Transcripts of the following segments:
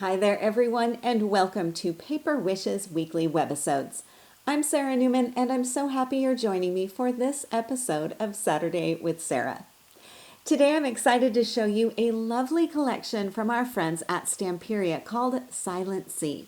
Hi there, everyone, and welcome to Paper Wishes Weekly Webisodes. I'm Sara Newman, and I'm so happy you're joining me for this episode of Saturday with Sara. Today, I'm excited to show you a lovely collection from our friends at Stamperia called Silent Sea.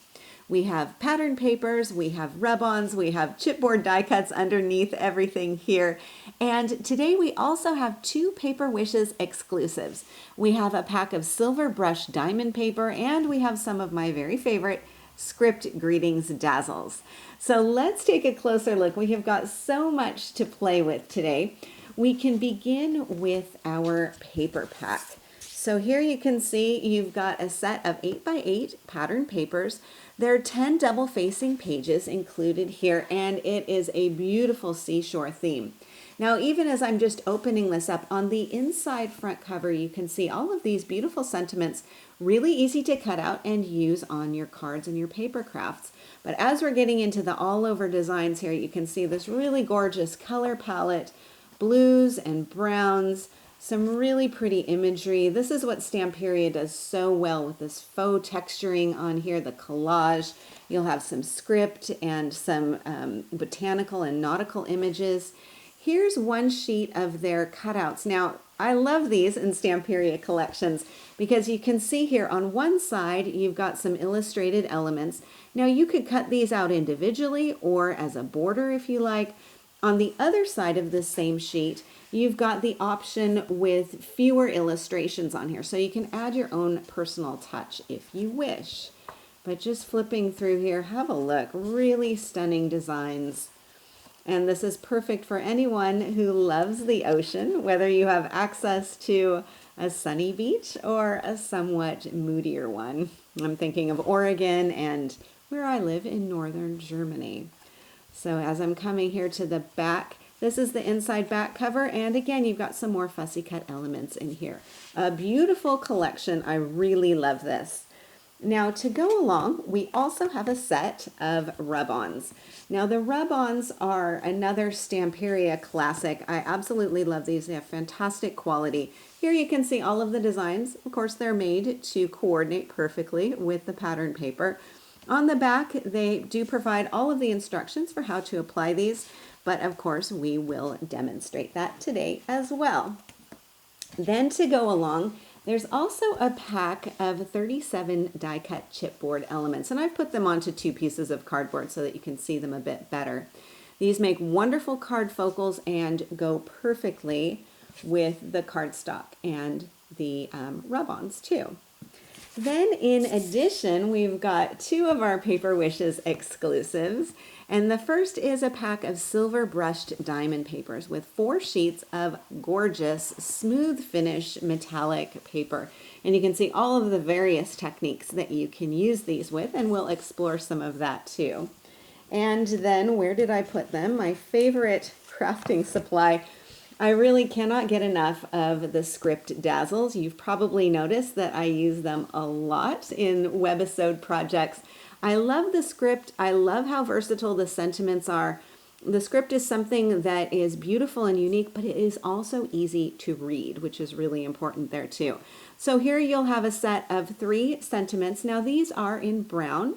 We have pattern papers, we have rub-ons, we have chipboard die cuts underneath everything here. And today we also have two Paper Wishes exclusives. We have a pack of silver brush diamond paper, and we have some of my very favorite script greetings dazzles. So let's take a closer look. We have got so much to play with today. We can begin with our paper pack. So here you can see you've got a set of 8x8 pattern papers. There are 10 double facing pages included here, and it is a beautiful seashore theme. Now, even as I'm just opening this up, on the inside front cover, you can see all of these beautiful sentiments, really easy to cut out and use on your cards and your paper crafts. But as we're getting into the all over designs here, you can see this really gorgeous color palette, blues and browns, some really pretty imagery. This is what Stamperia does so well with this faux texturing on here, the collage. You'll have some script and some botanical and nautical images. Here's one sheet of their cutouts. Now, I love these in Stamperia collections because you can see here on one side, you've got some illustrated elements. Now, you could cut these out individually or as a border if you like. On the other side of this same sheet, you've got the option with fewer illustrations on here. So you can add your own personal touch if you wish. But just flipping through here, have a look. Really stunning designs. And this is perfect for anyone who loves the ocean, whether you have access to a sunny beach or a somewhat moodier one. I'm thinking of Oregon and where I live in northern Germany. So as I'm coming here to the back, this is the inside back cover, and again, you've got some more fussy cut elements in here. A beautiful collection. I really love this. Now, to go along, we also have a set of rub-ons. Now, the rub-ons are another Stamperia classic. I absolutely love these. They have fantastic quality. Here you can see all of the designs. Of course, they're made to coordinate perfectly with the pattern paper. On the back, they do provide all of the instructions for how to apply these, but of course, we will demonstrate that today as well. Then to go along, there's also a pack of 37 die-cut chipboard elements, and I've put them onto two pieces of cardboard so that you can see them a bit better. These make wonderful card focals and go perfectly with the cardstock and the rub-ons too. Then in addition, we've got two of our Paper Wishes exclusives. And the first is a pack of silver brushed diamond papers with 4 sheets of gorgeous smooth finish metallic paper. And you can see all of the various techniques that you can use these with, and we'll explore some of that too. And then where did I put them? My favorite crafting supply. I really cannot get enough of the script dazzles. You've probably noticed that I use them a lot in webisode projects. I love the script. I love how versatile the sentiments are. The script is something that is beautiful and unique, but it is also easy to read, which is really important there too. So here you'll have a set of 3 sentiments. Now these are in brown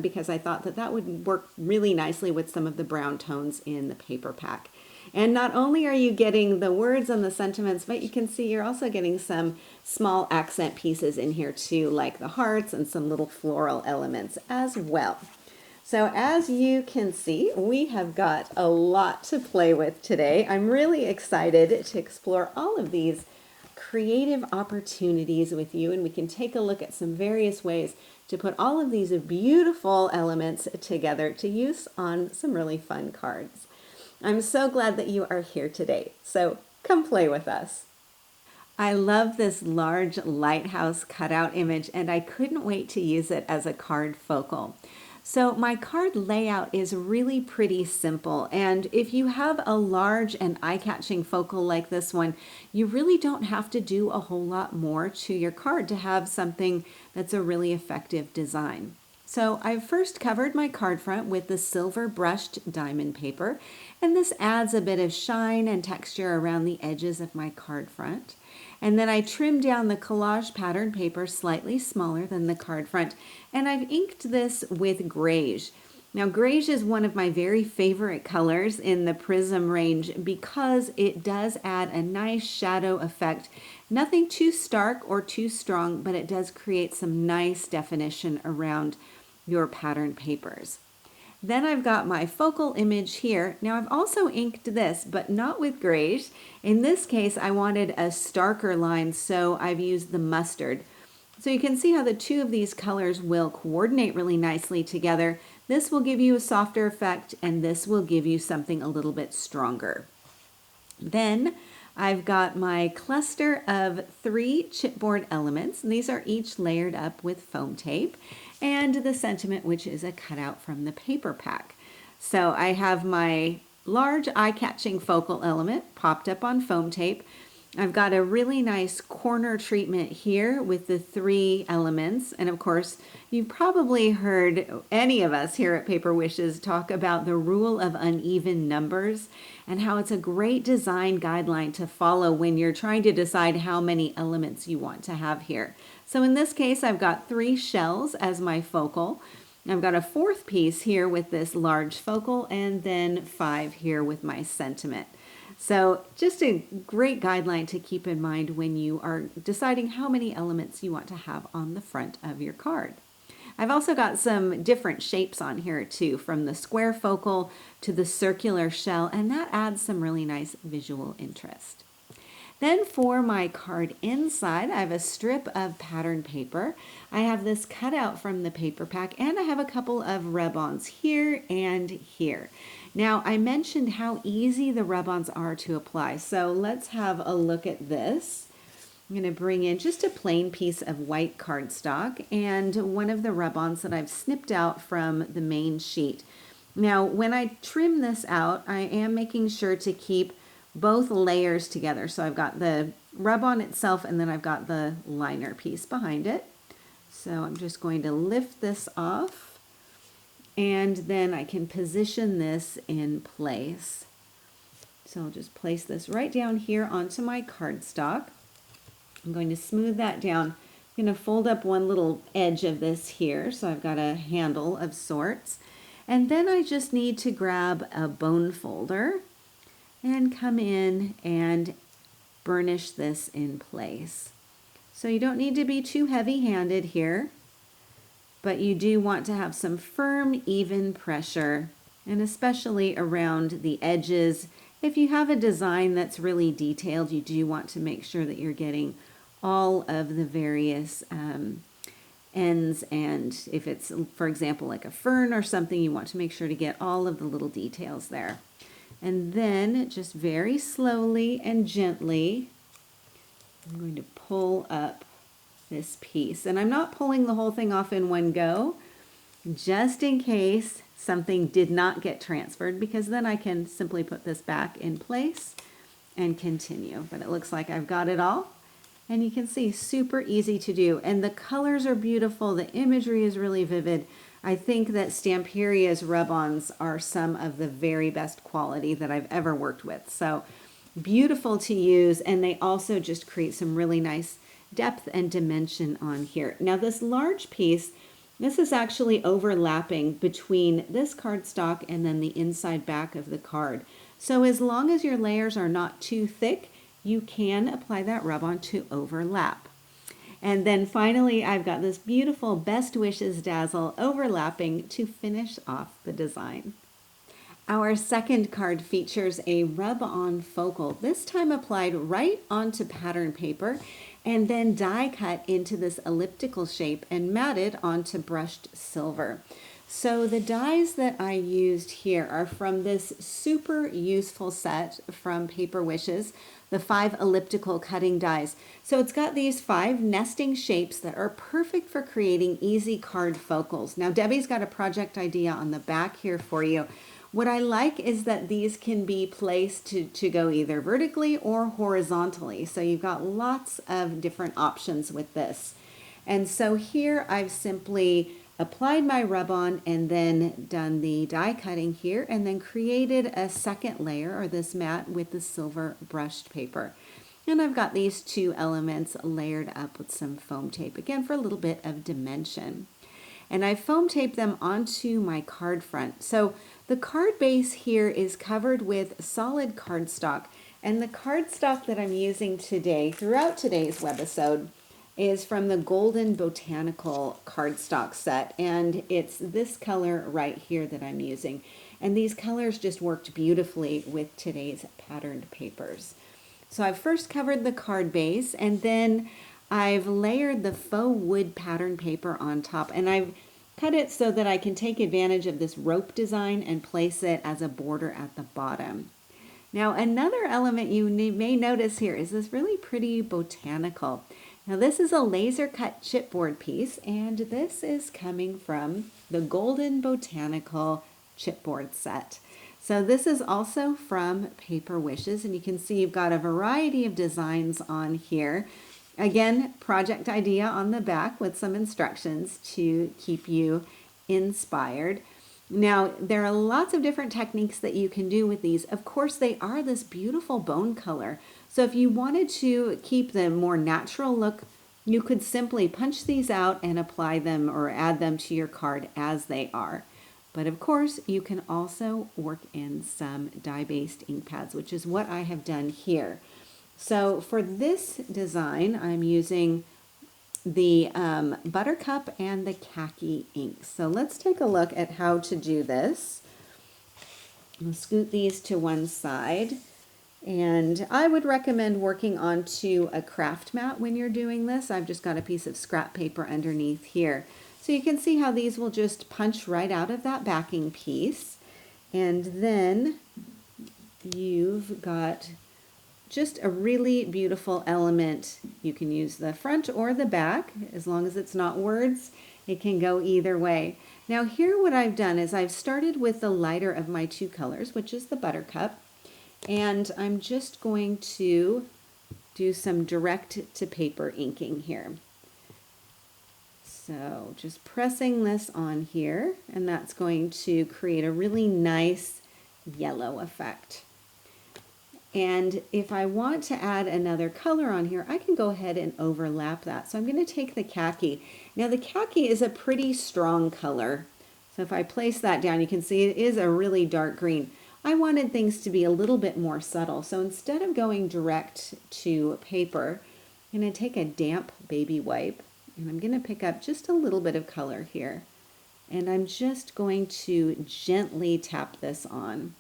because I thought that that would work really nicely with some of the brown tones in the paper pack. And not only are you getting the words and the sentiments, but you can see you're also getting some small accent pieces in here too, like the hearts and some little floral elements as well. So as you can see, we have got a lot to play with today. I'm really excited to explore all of these creative opportunities with you, and we can take a look at some various ways to put all of these beautiful elements together to use on some really fun cards. I'm so glad that you are here today, so come play with us. I love this large lighthouse cutout image, and I couldn't wait to use it as a card focal. So my card layout is really pretty simple, and if you have a large and eye-catching focal like this one, you really don't have to do a whole lot more to your card to have something that's a really effective design. So I've first covered my card front with the silver brushed diamond paper, and this adds a bit of shine and texture around the edges of my card front. And then I trimmed down the collage pattern paper slightly smaller than the card front. And I've inked this with greige. Now, greige is one of my very favorite colors in the Prism range because it does add a nice shadow effect. Nothing too stark or too strong, but it does create some nice definition around your pattern papers. Then I've got my focal image here. Now I've also inked this, but not with greige. In this case, I wanted a starker line, so I've used the mustard. So you can see how the two of these colors will coordinate really nicely together. This will give you a softer effect, and this will give you something a little bit stronger. Then I've got my cluster of 3 chipboard elements, and these are each layered up with foam tape, and the sentiment, which is a cutout from the paper pack. So I have my large eye-catching focal element popped up on foam tape. I've got a really nice corner treatment here with the 3 elements. And of course, you've probably heard any of us here at Paper Wishes talk about the rule of uneven numbers and how it's a great design guideline to follow when you're trying to decide how many elements you want to have here. So in this case, I've got 3 shells as my focal. I've got a 4th piece here with this large focal, and then 5 here with my sentiment. So just a great guideline to keep in mind when you are deciding how many elements you want to have on the front of your card. I've also got some different shapes on here too, from the square focal to the circular shell, and that adds some really nice visual interest. Then for my card inside, I have a strip of pattern paper. I have this cut out from the paper pack, and I have a couple of rub-ons here and here. Now, I mentioned how easy the rub-ons are to apply, so let's have a look at this. I'm going to bring in just a plain piece of white cardstock and one of the rub-ons that I've snipped out from the main sheet. Now, when I trim this out, I am making sure to keep both layers together. So I've got the rub-on itself, and then I've got the liner piece behind it. So I'm just going to lift this off, and then I can position this in place. So I'll just place this right down here onto my cardstock. I'm going to smooth that down. I'm going to fold up one little edge of this here, so I've got a handle of sorts. And then I just need to grab a bone folder and come in and burnish this in place. So you don't need to be too heavy-handed here, but you do want to have some firm, even pressure, and especially around the edges. If you have a design that's really detailed, you do want to make sure that you're getting all of the various ends, and if it's, for example, like a fern or something, you want to make sure to get all of the little details there. And then just very slowly and gently, I'm going to pull up this piece. And I'm not pulling the whole thing off in one go, just in case something did not get transferred, because then I can simply put this back in place and continue. But it looks like I've got it all. And you can see, super easy to do. And the colors are beautiful. The imagery is really vivid. I think that Stamperia's rub-ons are some of the very best quality that I've ever worked with. So beautiful to use, and they also just create some really nice depth and dimension on here. Now this large piece, this is actually overlapping between this cardstock and then the inside back of the card. So as long as your layers are not too thick, you can apply that rub-on to overlap. And then finally, I've got this beautiful Best Wishes Dazzle overlapping to finish off the design. Our second card features a rub-on focal, this time applied right onto pattern paper and then die cut into this elliptical shape and matted onto brushed silver. So the dies that I used here are from this super useful set from Paper Wishes, the 5 elliptical cutting dies. So it's got these 5 nesting shapes that are perfect for creating easy card focals. Now Debbie's got a project idea on the back here for you. What I like is that these can be placed to go either vertically or horizontally. So you've got lots of different options with this. And so here I've simply applied my rub-on and then done the die cutting here and then created a second layer, or this mat, with the silver brushed paper. And I've got these two elements layered up with some foam tape, again for a little bit of dimension. And I foam taped them onto my card front. So the card base here is covered with solid cardstock. And the cardstock that I'm using today, throughout today's webisode, is from the Golden Botanical cardstock set. And it's this color right here that I'm using. And these colors just worked beautifully with today's patterned papers. So I've first covered the card base, and then I've layered the faux wood pattern paper on top, and I've cut it so that I can take advantage of this rope design and place it as a border at the bottom. Now another element you may notice here is this really pretty botanical. Now this is a laser cut chipboard piece, and this is coming from the Golden Botanical chipboard set. So this is also from Paper Wishes, and you can see you've got a variety of designs on here. Again, project idea on the back with some instructions to keep you inspired. Now, there are lots of different techniques that you can do with these. Of course, they are this beautiful bone color. So if you wanted to keep them more natural look, you could simply punch these out and apply them or add them to your card as they are. But of course, you can also work in some dye-based ink pads, which is what I have done here. So for this design, I'm using the Buttercup and the Khaki inks. So let's take a look at how to do this. I'll scoot these to one side. And I would recommend working onto a craft mat when you're doing this. I've just got a piece of scrap paper underneath here. So you can see how these will just punch right out of that backing piece. And then you've got just a really beautiful element. You can use the front or the back, as long as it's not words. It can go either way. Now here what I've done is I've started with the lighter of my two colors, which is the Buttercup. And I'm just going to do some direct to paper inking here. So just pressing this on here, and that's going to create a really nice yellow effect. And if I want to add another color on here, I can go ahead and overlap that. So I'm going to take the khaki. Now the khaki is a pretty strong color. So if I place that down, you can see it is a really dark green. I wanted things to be a little bit more subtle. So instead of going direct to paper, I'm going to take a damp baby wipe. And I'm going to pick up just a little bit of color here. And I'm just going to gently tap this on.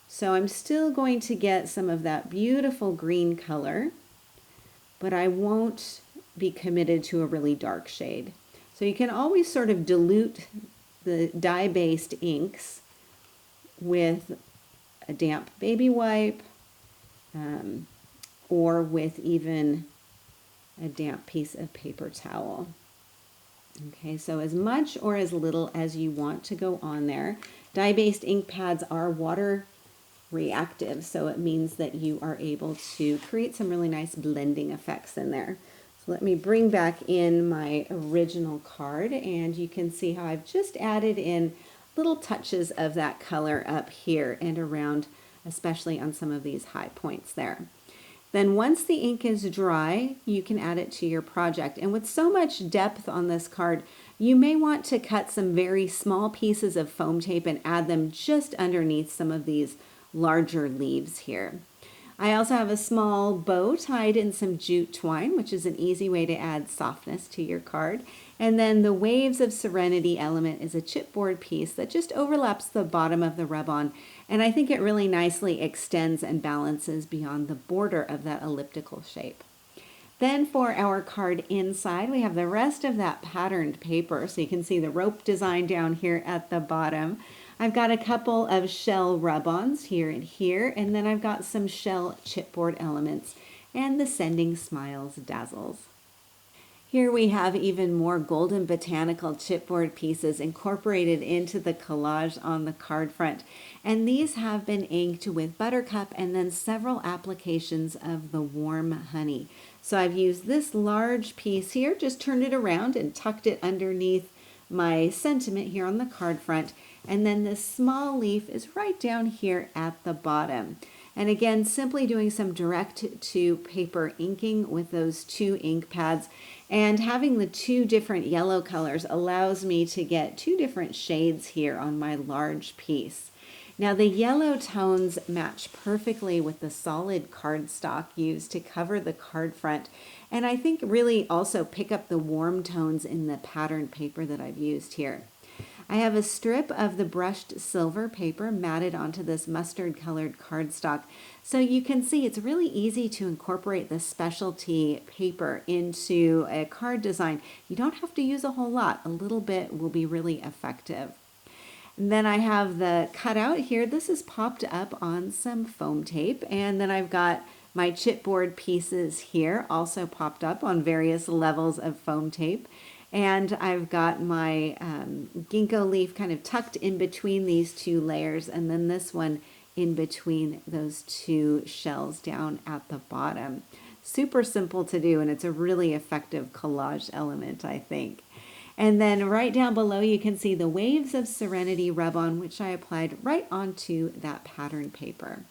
So I'm still going to get some of that beautiful green color, but I won't be committed to a really dark shade. So you can always sort of dilute the dye-based inks with a damp baby wipe or with even a damp piece of paper towel. Okay, so as much or as little as you want to go on there. Dye-based ink pads are water reactive, so it means that you are able to create some really nice blending effects in there. So let me bring back in my original card, and you can see how I've just added in little touches of that color up here and around, especially on some of these high points there. Then once the ink is dry, you can add it to your project. And with so much depth on this card, you may want to cut some very small pieces of foam tape and add them just underneath some of these larger leaves here. I also have a small bow tied in some jute twine, which is an easy way to add softness to your card. And then the Waves of Serenity element is a chipboard piece that just overlaps the bottom of the rub-on, and I think it really nicely extends and balances beyond the border of that elliptical shape. Then for our card inside, we have the rest of that patterned paper, so you can see the rope design down here at the bottom. I've got a couple of shell rub-ons here and here, and then I've got some shell chipboard elements and the Sending Smiles Dazzles. Here we have even more Golden Botanical chipboard pieces incorporated into the collage on the card front. And these have been inked with Buttercup and then several applications of the Warm Honey. So I've used this large piece here, just turned it around and tucked it underneath my sentiment here on the card front. And then this small leaf is right down here at the bottom. And again, simply doing some direct to paper inking with those 2 ink pads, and having the 2 different yellow colors allows me to get 2 different shades here on my large piece. Now the yellow tones match perfectly with the solid cardstock used to cover the card front, and I think really also pick up the warm tones in the pattern paper that I've used here. I have a strip of the brushed silver paper matted onto this mustard colored cardstock, so you can see it's really easy to incorporate this specialty paper into a card design. You don't have to use a whole lot. A little bit will be really effective. And then I have the cutout here. This is popped up on some foam tape, and then I've got my chipboard pieces here also popped up on various levels of foam tape. And I've got my ginkgo leaf kind of tucked in between these 2 layers, and then this one in between those 2 shells down at the bottom. Super simple to do, and it's a really effective collage element, I think. And then right down below you can see the Waves of Serenity rub-on, which I applied right onto that pattern paper.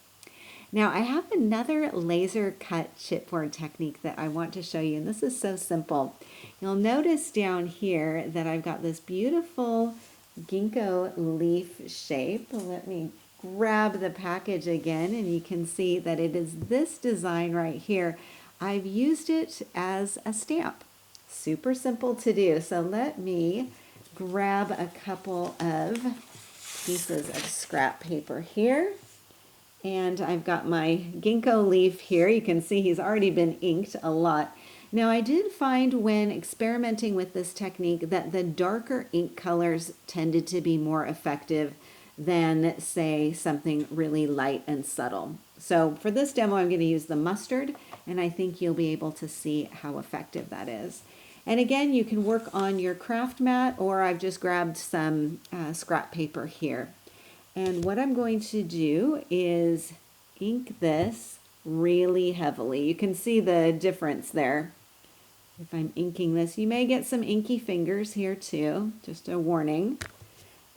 Now I have another laser cut chipboard technique that I want to show you, and this is so simple. You'll notice down here that I've got this beautiful ginkgo leaf shape. Let me grab the package again, and you can see that it is this design right here. I've used it as a stamp. Super simple to do. So let me grab a couple of pieces of scrap paper here. And I've got my ginkgo leaf here. You can see he's already been inked a lot. Now I did find when experimenting with this technique that the darker ink colors tended to be more effective than, say, something really light and subtle. So for this demo I'm going to use the mustard, and I think you'll be able to see how effective that is. And again, you can work on your craft mat, or I've just grabbed some scrap paper here. And what I'm going to do is ink this really heavily. You can see the difference there. If I'm inking this, you may get some inky fingers here too, just a warning.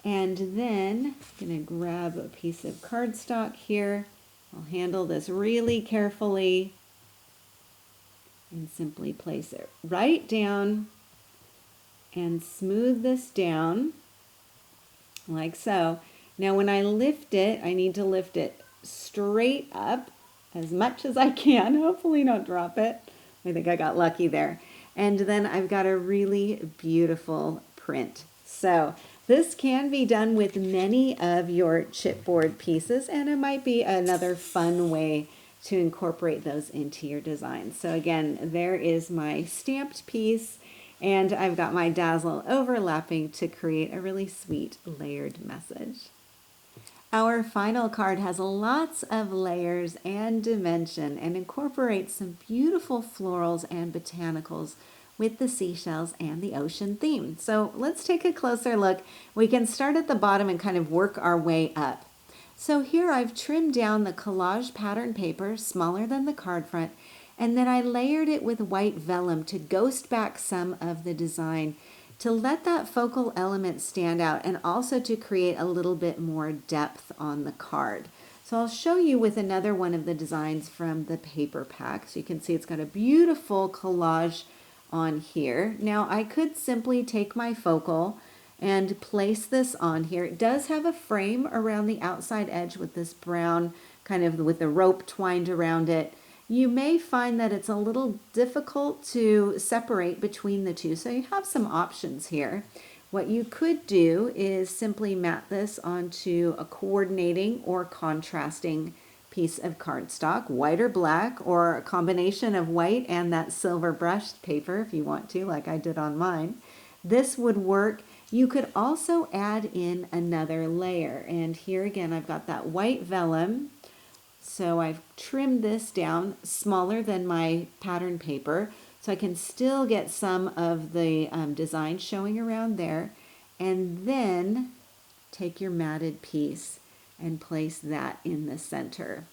And then I'm going to grab a piece of cardstock here. I'll handle this really carefully and simply place it right down and smooth this down like so. Now when I lift it, I need to lift it straight up as much as I can. Hopefully not drop it. I think I got lucky there. And then I've got a really beautiful print. So this can be done with many of your chipboard pieces, and it might be another fun way to incorporate those into your design. So again, there is my stamped piece, and I've got my dazzle overlapping to create a really sweet layered message. Our final card has lots of layers and dimension and incorporates some beautiful florals and botanicals with the seashells and the ocean theme. So let's take a closer look. We can start at the bottom and kind of work our way up. So here I've trimmed down the collage pattern paper, smaller than the card front, and then I layered it with white vellum to ghost back some of the design, to let that focal element stand out, and also to create a little bit more depth on the card. So I'll show you with another one of the designs from the paper pack. So you can see it's got a beautiful collage on here. Now I could simply take my focal and place this on here. It does have a frame around the outside edge with this brown kind of with the rope twined around it. You may find that it's a little difficult to separate between the two, so you have some options here. What you could do is simply mat this onto a coordinating or contrasting piece of cardstock, white or black, or a combination of white and that silver brushed paper if you want to, like I did on mine. This would work. You could also add in another layer, and here again I've got that white vellum. So I've trimmed this down smaller than my pattern paper, so I can still get some of the design showing around there. And then take your matted piece and place that in the center.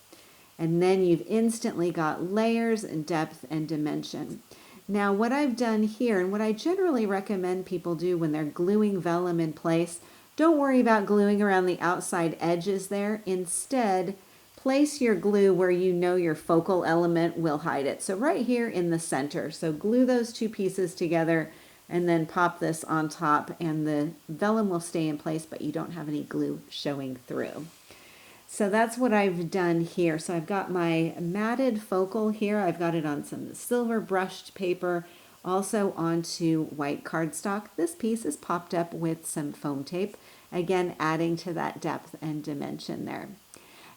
And then you've instantly got layers and depth and dimension. Now what I've done here, and what I generally recommend people do when they're gluing vellum in place, don't worry about gluing around the outside edges there. Instead, place your glue where you know your focal element will hide it. So right here in the center. So glue those two pieces together and then pop this on top, and the vellum will stay in place, but you don't have any glue showing through. So that's what I've done here. So I've got my matted focal here. I've got it on some silver brushed paper, also onto white cardstock. This piece is popped up with some foam tape, again adding to that depth and dimension there.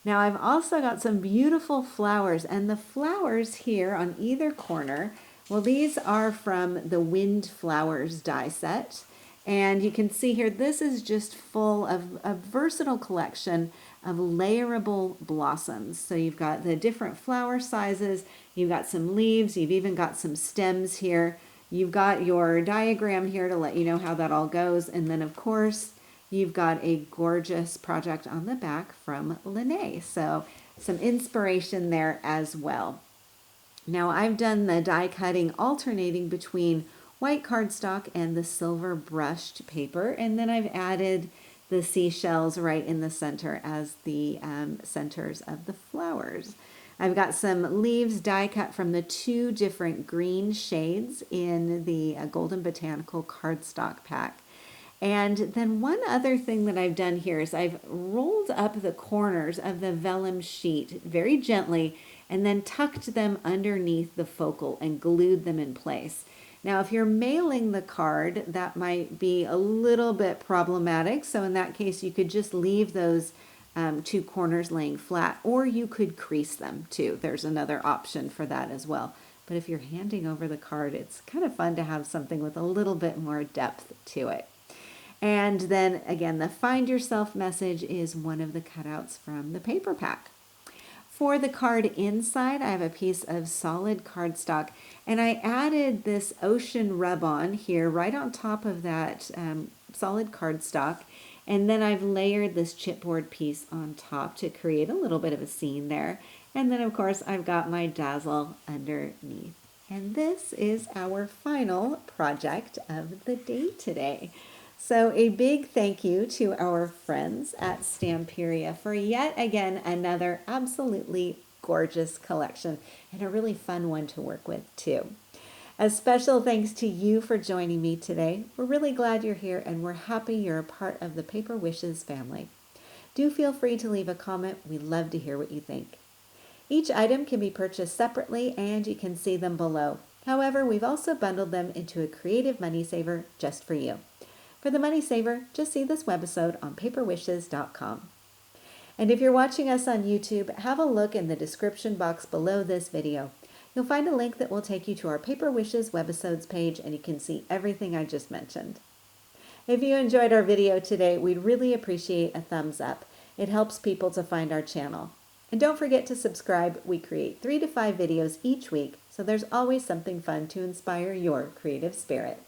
Now I've also got some beautiful flowers, and the flowers here on either corner, well, these are from the Wind Flowers die set. And you can see here, this is just full of a versatile collection of layerable blossoms. So you've got the different flower sizes, you've got some leaves, you've even got some stems here. You've got your diagram here to let you know how that all goes. And then of course, you've got a gorgeous project on the back from Lene. So some inspiration there as well. Now I've done the die cutting alternating between white cardstock and the silver brushed paper, and then I've added the seashells right in the center as the centers of the flowers. I've got some leaves die cut from the two different green shades in the Golden Botanical cardstock pack. And then one other thing that I've done here is I've rolled up the corners of the vellum sheet very gently and then tucked them underneath the focal and glued them in place. Now, if you're mailing the card, that might be a little bit problematic. So in that case, you could just leave those two corners laying flat, or you could crease them too. There's another option for that as well. But if you're handing over the card, it's kind of fun to have something with a little bit more depth to it. And then again, the Find Yourself message is one of the cutouts from the paper pack. For the card inside, I have a piece of solid cardstock, and I added this ocean rub-on here right on top of that solid cardstock, and then I've layered this chipboard piece on top to create a little bit of a scene there. And then of course I've got my dazzle underneath. And this is our final project of the day today. So a big thank you to our friends at Stamperia for yet again another absolutely gorgeous collection, and a really fun one to work with too. A special thanks to you for joining me today. We're really glad you're here, and we're happy you're a part of the Paper Wishes family. Do feel free to leave a comment. We'd love to hear what you think. Each item can be purchased separately, and you can see them below. However, we've also bundled them into a creative money saver just for you. For the money saver, just see this webisode on paperwishes.com. And if you're watching us on YouTube, have a look in the description box below this video. You'll find a link that will take you to our Paper Wishes webisodes page, and you can see everything I just mentioned. If you enjoyed our video today, we'd really appreciate a thumbs up. It helps people to find our channel. And don't forget to subscribe. We create 3 to 5 videos each week, so there's always something fun to inspire your creative spirit.